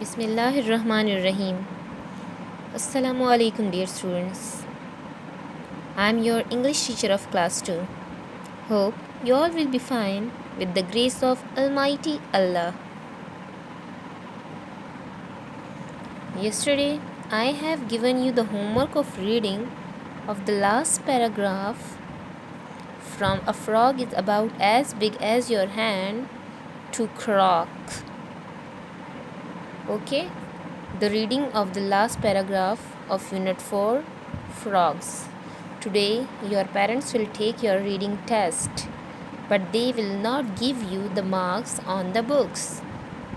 Bismillahirrahmanirrahim. Assalamu alaikum, dear students. I am your English teacher of class 2. Hope you all will be fine with the grace of Almighty Allah. Yesterday, I have given you the homework of reading of the last paragraph from A frog is about as big as your hand to croak. Okay? The reading of the last paragraph of Unit 4, Frogs. Today, your parents will take your reading test, but they will not give you the marks on the books.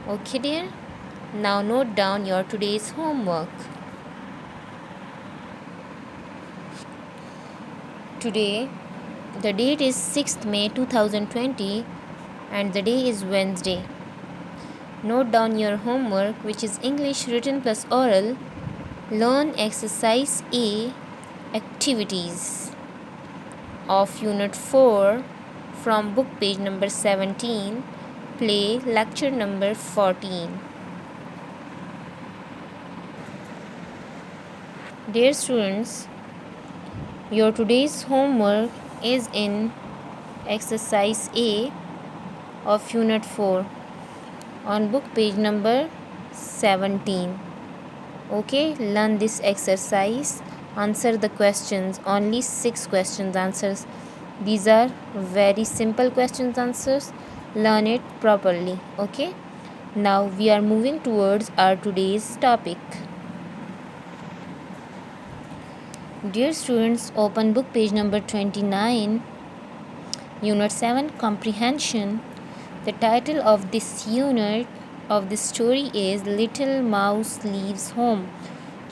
Okay, dear? Now note down your today's homework. Today, the date is 6th May 2020 and the day is Wednesday. Note down your homework, which is English written plus oral. Learn exercise A, activities of Unit 4 from book page number 17. Play lecture number 14. Dear students, your today's homework is in exercise A of Unit 4 on book page number 17. Okay, learn this exercise. Answer the questions. Only 6 questions answers. These are very simple questions answers. Learn it properly. Okay. Now we are moving towards our today's topic. Dear students, open book page number 29. Unit 7, Comprehension. The title of this unit of this story is Little Mouse Leaves Home.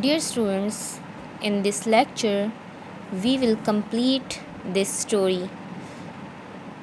Dear students, in this lecture, we will complete this story.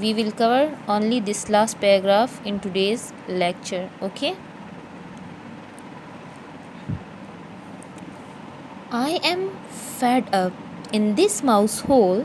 We will cover only this last paragraph in today's lecture. Okay? I am fed up in this mouse hole.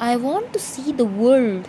I want to see the world.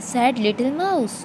Said little mouse.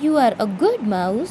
You are a good mouse.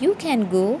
You can go.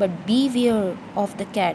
But beware of the cat.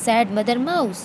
Said mother mouse.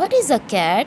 What is a cat?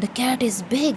The cat is big.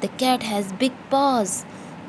The cat has big paws.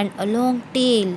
and a long tail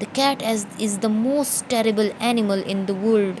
The cat is the most terrible animal in the world.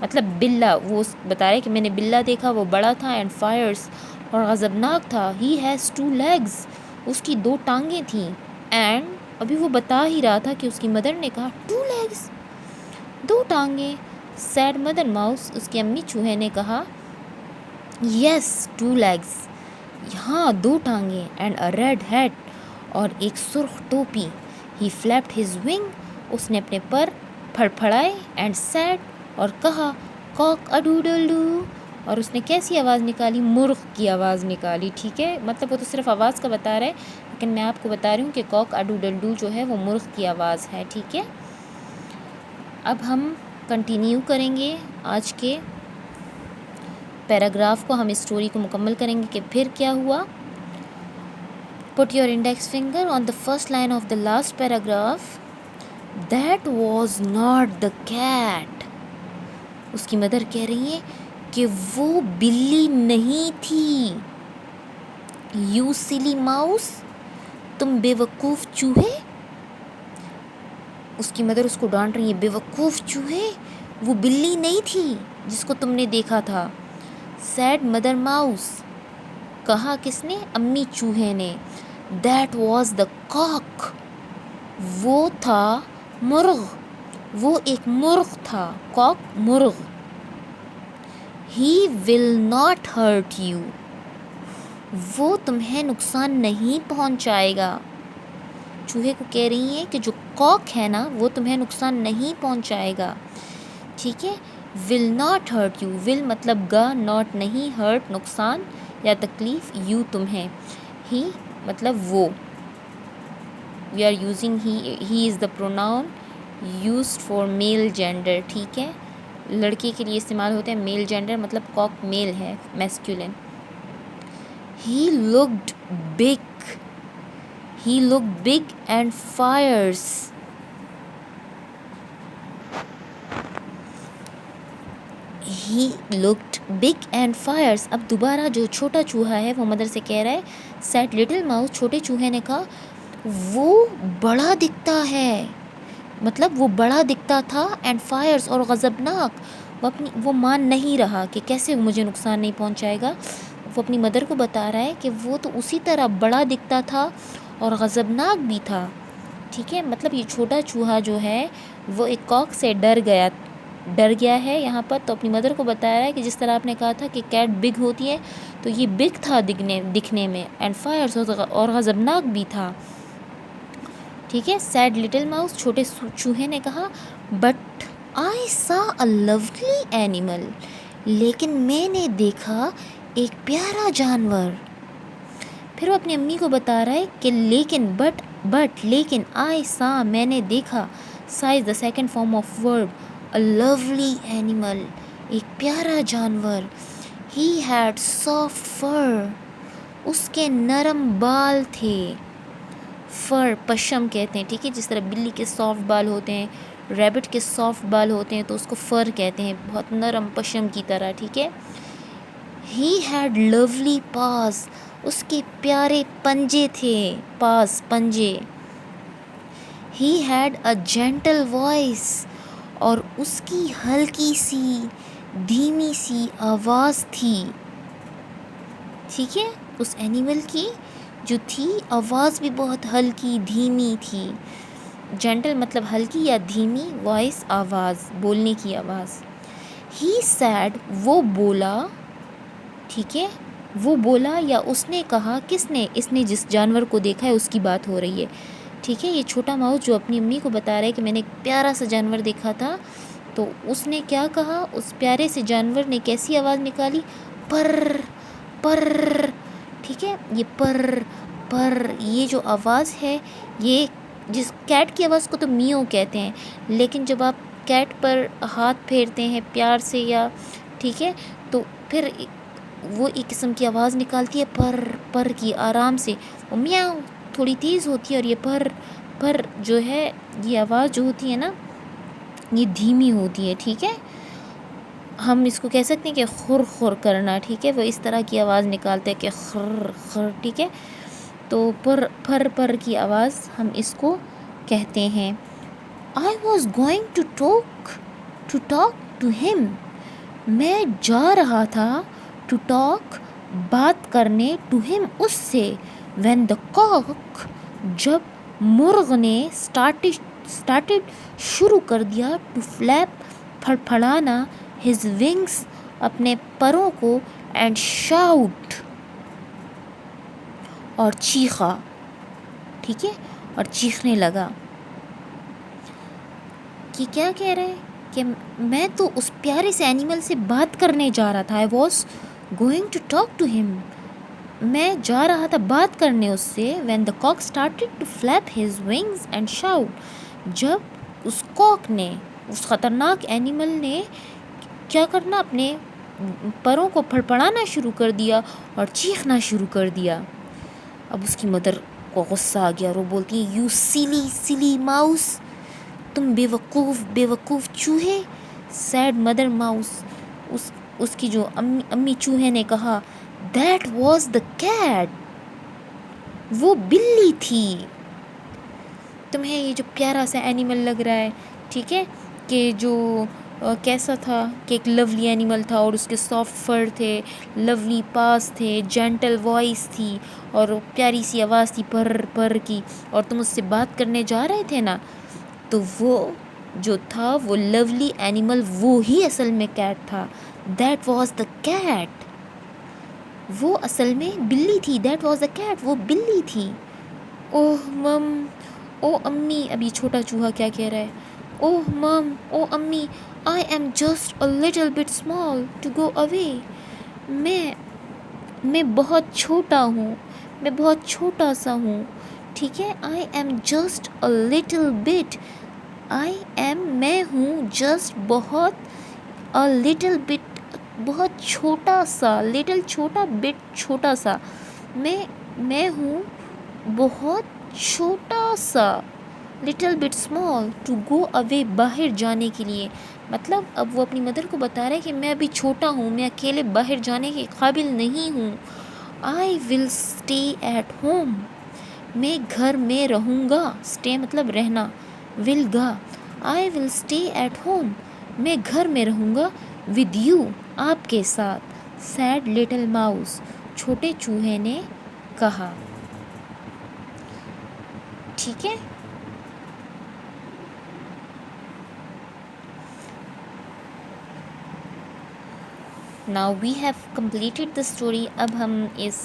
مطلب بلا، وہ بتا رہے کہ میں نے بلا دیکھا، وہ بڑا تھا، اینڈ فائرس اور غضبناک تھا، ہی ہیز 2 لیگز، اس کی 2 ٹانگیں تھیں، اینڈ ابھی وہ بتا ہی رہا تھا کہ اس کی مدر نے کہا 2 لیگز، 2 ٹانگیں. سیڈ مدر ماؤس، اس کی امی چوہے نے کہا یس 2 لیگز، ہاں 2 ٹانگیں، اینڈ اے ریڈ ہیٹ، اور ایک سرخ ٹوپی. ہی فلیپڈ ہز ونگ، اس نے اپنے پر پھڑ پھڑائے، اینڈ سیڈ، اور کہا کاک اے ڈوڈل ڈو، اور اس نے کیسی آواز نکالی؟ مرغ کی آواز نکالی. ٹھیک ہے، مطلب وہ تو صرف آواز کا بتا رہا ہے، لیکن میں آپ کو بتا رہی ہوں کہ کاک اے ڈوڈل ڈو جو ہے وہ مرغ کی آواز ہے. ٹھیک ہے، اب ہم کنٹینیو کریں گے آج کے پیراگراف کو، ہم اسٹوری کو مکمل کریں گے کہ پھر کیا ہوا. Put your index finger on the first line of the last paragraph. That was not the cat. اس کی مدر کہہ رہی ہیں کہ وہ بلی نہیں تھی. یو سلی ماؤس، تم بے وقوف چوہے. اس کی مدر اس کو ڈانٹ رہی ہے، بے وقوف چوہے، وہ بلی نہیں تھی جس کو تم نے دیکھا تھا. سیڈ مدر ماؤس، کہا کس نے؟ امی چوہے نے. دیٹ واز دا کاک، وہ تھا مرغ، وہ ایک مرغ تھا. کاک مرغ. ہی ول ناٹ ہرٹ یو، وہ تمہیں نقصان نہیں پہنچائے گا. چوہے کو کہہ رہی ہیں کہ جو کاک ہے نا وہ تمہیں نقصان نہیں پہنچائے گا. ٹھیک ہے، ول ناٹ ہرٹ یو، ول مطلب گا، ناٹ نہیں، ہرٹ نقصان یا تکلیف، یو تمہیں. ہی مطلب وہ، we are using he is the pronoun used for male gender. ٹھیک ہے، لڑکے کے لیے استعمال ہوتے ہیں میل جینڈر، مطلب کاک میل ہے، masculine. He looked big, he looked big and fierce. He looked big and fierce. اب دوبارہ جو چھوٹا چوہا ہے وہ مدر سے کہہ رہا ہے، سیٹ لٹل ماؤس، چھوٹے چوہے نے کہا وہ بڑا دکھتا ہے، مطلب وہ بڑا دکھتا تھا، اینڈ فائرس اور غضبناک. وہ مان نہیں رہا کہ کیسے مجھے نقصان نہیں پہنچائے گا. وہ اپنی مدر کو بتا رہا ہے کہ وہ تو اسی طرح بڑا دکھتا تھا اور غضبناک بھی تھا. ٹھیک ہے، مطلب یہ چھوٹا چوہا جو ہے وہ ایک کاک سے ڈر گیا ہے یہاں پر. تو اپنی مدر کو بتایا ہے کہ جس طرح آپ نے کہا تھا کہ کیٹ بگ ہوتی ہے تو یہ بگ تھا دکھنے میں، اینڈ فائرس اور غضبناک بھی تھا. ٹھیک ہے، سیڈ لٹل ماؤس، چھوٹے چوہے نے کہا بٹ آئی سا اے لولی اینیمل، لیکن میں نے دیکھا ایک پیارا جانور. پھر وہ اپنی امی کو بتا رہا ہے کہ لیکن لیکن آئی سا میں نے دیکھا، saw is the second form of verb, a lovely animal ایک پیارا جانور. ہی ہیڈ سافٹ فر، اس کے نرم بال تھے. فر پشم کہتے ہیں. ٹھیک ہے، جس طرح بلی کے سافٹ بال ہوتے ہیں، ریبٹ کے سافٹ بال ہوتے ہیں، تو اس کو فر کہتے ہیں، بہت نرم پشم کی طرح. ٹھیک ہے. ہی ہیڈ لولی پاز، اس کے پیارے پنجے تھے، پاز پنجے. He had a gentle voice, اور اس کی ہلکی سی دھیمی سی آواز تھی. ٹھیک ہے، اس اینیمل کی جو تھی آواز بھی بہت ہلکی دھیمی تھی. جینٹل مطلب ہلکی یا دھیمی، وائس آواز، بولنے کی آواز. ہی سیڈ، وہ بولا. ٹھیک ہے، وہ بولا یا اس نے کہا، کس نے؟ اس نے جس جانور کو دیکھا ہے اس کی بات ہو رہی ہے. ٹھیک ہے، یہ چھوٹا ماؤس جو اپنی امی کو بتا رہا ہے کہ میں نے ایک پیارا سا جانور دیکھا تھا، تو اس نے کیا کہا؟ اس پیارے سے جانور نے کیسی آواز نکالی؟ پر پر. ٹھیک ہے، یہ پر یہ جو آواز ہے، یہ جس کیٹ کی آواز کو تو میو کہتے ہیں، لیکن جب آپ کیٹ پر ہاتھ پھیرتے ہیں پیار سے یا ٹھیک ہے، تو پھر وہ ایک قسم کی آواز نکالتی ہے پر کی، آرام سے. وہ میاؤ تھوڑی تیز ہوتی ہے، اور یہ پر جو ہے، یہ آواز جو ہوتی ہے نا یہ دھیمی ہوتی ہے. ٹھیک ہے، ہم اس کو کہہ سکتے ہیں کہ خر کرنا. ٹھیک ہے، وہ اس طرح کی آواز نکالتے ہیں کہ خر. ٹھیک ہے، تو پر کی آواز ہم اس کو کہتے ہیں. I was going to talk to him. میں جا رہا تھا ٹو ٹاک بات کرنے ٹو ہم اس سے وین دا کاک جب مرغ نے اسٹارٹڈ شروع کر دیا ٹو فلیپ پھڑپھڑانا ہز ونگس اپنے پروں کو اینڈ شاؤٹ اور چیخا. ٹھیک ہے, اور چیخنے لگا کہ کیا کہہ رہے ہیں کہ میں تو اس پیارے سے اینیمل سے بات کرنے جا رہا تھا. I was going to talk to him, میں جا رہا تھا بات کرنے اس سے. When the cock started to flap his wings and shout, جب اس کاک نے, اس خطرناک اینیمل نے کیا کرنا, اپنے پروں کو پھڑپڑانا شروع کر دیا اور چیخنا شروع کر دیا. اب اس کی مدر کو غصہ آ گیا اور وہ بولتی ہے یو سلی ماؤس, تم بے وقوف چوہے. سیڈ مدر ماؤس, اس کی جو امی چوہے نے کہا دیٹ واز دا کیٹ, وہ بلی تھی. تمہیں یہ جو پیارا سا اینیمل لگ رہا ہے, ٹھیک ہے, کہ جو کیسا تھا کہ ایک لولی اینیمل تھا اور اس کے سافٹ فر تھے, لولی پاس تھے, جینٹل وائس تھی اور پیاری سی آواز تھی پر پر کی, اور تم اس سے بات کرنے جا رہے تھے نا, تو وہ جو تھا وہ لولی اینیمل وہ ہی اصل میں کیٹ تھا. دیٹ واز دا کیٹ, وہ اصل میں بلی تھی. دیٹ واز دا کیٹ, وہ بلی تھی. اوہ مم, او امی, اب یہ چھوٹا چوہا کیا کہہ رہا ہے, اوہ مم, او امی, I am just a little bit small to go away. میں بہت چھوٹا ہوں, میں بہت چھوٹا سا ہوں. ٹھیک ہے, آئی am just a little but, I am میں ہوں, جسٹ بہت, اے لٹل بٹ بہت چھوٹا سا, لٹل چھوٹا, بٹ چھوٹا سا, میں ہوں بہت چھوٹا سا, little bit small to go away, باہر جانے کے لیے. مطلب اب وہ اپنی مدر کو بتا رہا ہے کہ میں ابھی چھوٹا ہوں, میں اکیلے باہر جانے کے قابل نہیں ہوں. آئی ول اسٹے ایٹ ہوم, میں گھر میں رہوں گا. اسٹے مطلب رہنا, ول گا. آئی ول اسٹے ایٹ ہوم, میں گھر میں رہوں گا. ود یو, آپ کے ساتھ. سیڈ لٹل ماؤس, چھوٹے چوہے نے کہا. ٹھیک ہے, now we have completed the story. اب ہم اس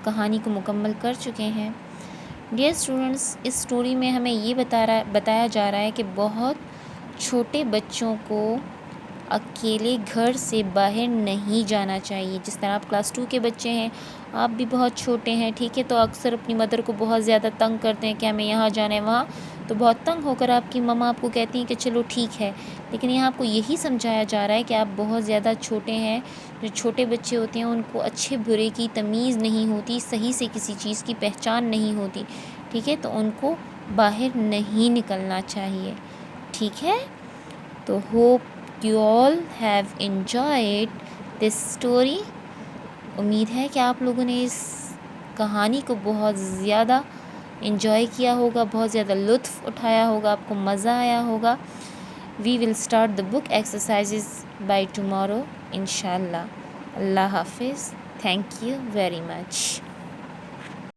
کہانی کو مکمل کر چکے ہیں. ڈیئر اسٹوڈنٹس, اس اسٹوری میں ہمیں یہ بتایا جا رہا ہے کہ بہت چھوٹے بچوں کو اکیلے گھر سے باہر نہیں جانا چاہیے. جس طرح آپ کلاس 2 کے بچے ہیں, آپ بھی بہت چھوٹے ہیں, ٹھیک ہے, تو اکثر اپنی مدر کو بہت زیادہ تنگ کرتے ہیں کہ ہمیں یہاں جانا ہے وہاں, تو بہت تنگ ہو کر آپ کی مما آپ کو کہتی ہیں کہ چلو ٹھیک ہے. لیکن یہاں آپ کو یہی سمجھایا جا رہا ہے کہ آپ بہت زیادہ چھوٹے ہیں. جو چھوٹے بچے ہوتے ہیں ان کو اچھے برے کی تمیز نہیں ہوتی, صحیح سے کسی چیز کی پہچان نہیں ہوتی, ٹھیک ہے, تو ان کو باہر نہیں نکلنا چاہیے. ٹھیک ہے, تو hope you all have enjoyed this story. امید ہے کہ آپ لوگوں نے اس کہانی کو بہت زیادہ انجوائے کیا ہوگا, بہت زیادہ لطف اٹھایا ہوگا, آپ کو مزہ آیا ہوگا. We will start the book exercises by tomorrow انشاء اللہ. اللہ حافظ. Thank you very much.